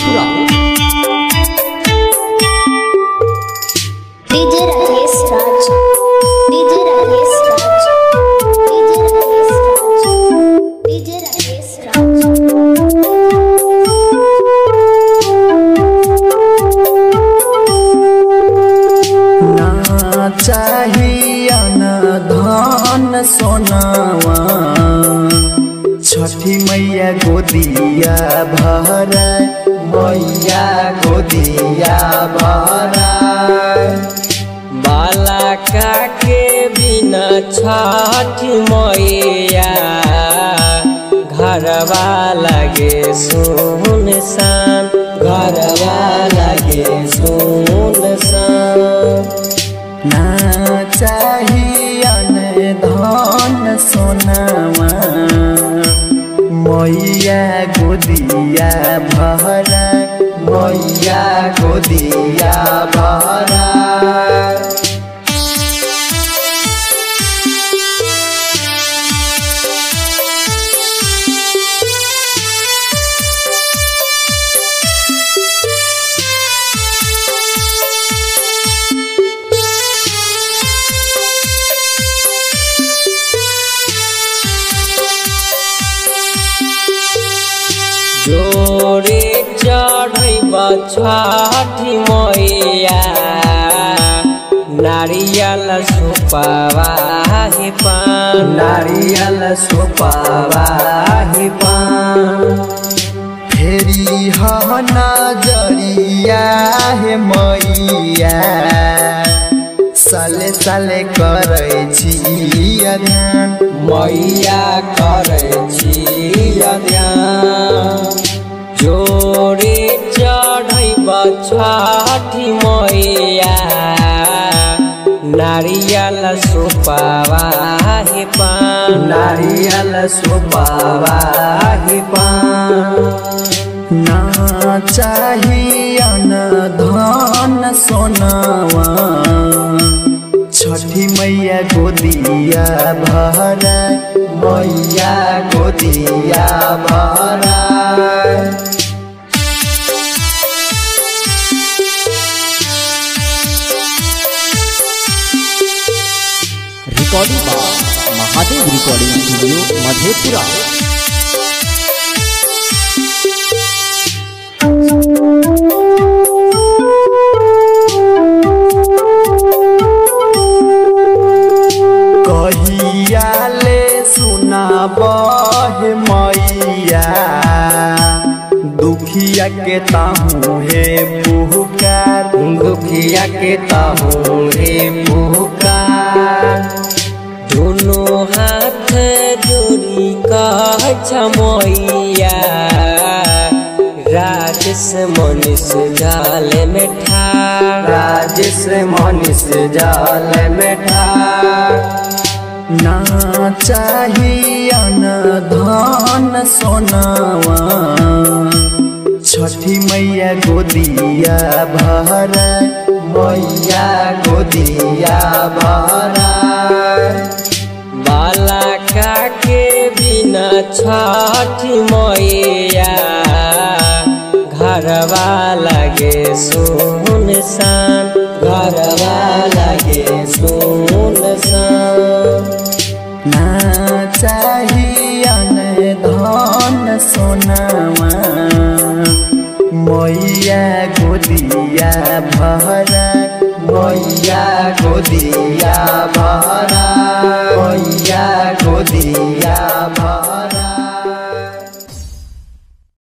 Madhepura. DJ Rakesh राज, DJ Rakesh राज, DJ Rakesh राज, DJ Rakesh राज। ना चाहिए न धन सोनावा, छठी मैया गोदिया भरा, मैया गोदिया भरा। बालका के बिना छठी मैया घरवा लगे सुनसान, घरवा लगे सुनसान। ना चाहिए न धन सोनावा, मैया गोदिया भरा, मैया गोदिया भरा। जोरे चढ़ैबा छठी मैया, नारियल सुपावा ही पान, नारियल सुपावा ही पान। फेरी ह नजरिया हे मैया, साले साले करै छी ध्यान, मैया करै छी ध्यान। जोरे चढ़ैबा छठी मैया, नारियल सुपावा ही पान, नारियल सुपावा ही पान। ना चाहिए न धन सोनावा, छठी मैया गोदिया भरा, मैया गोदिया भरा। Recording by Mahadev recording studio Madhepura. कहिया ले सुनाबह मैया, दुखिया के ताहू हे पुकार, दुखिया के ताहू हे पुकार। दोनों हाथ जोड़ी कह मैया, राजेश मनीष जाल में ठार, राजेश मनीष जाल में ठार। ना चाहिए न धन सोनावा, छठी मैया गोदिया भरा, मैया गोदिया भरा। बालका के बिना छठी मैया घरवा लगे सुनसान, घरवा लगे सुनसान। ना चाहिए न धन सोनावा, मैया गोदिया भरा, मैया गोदिया भरा।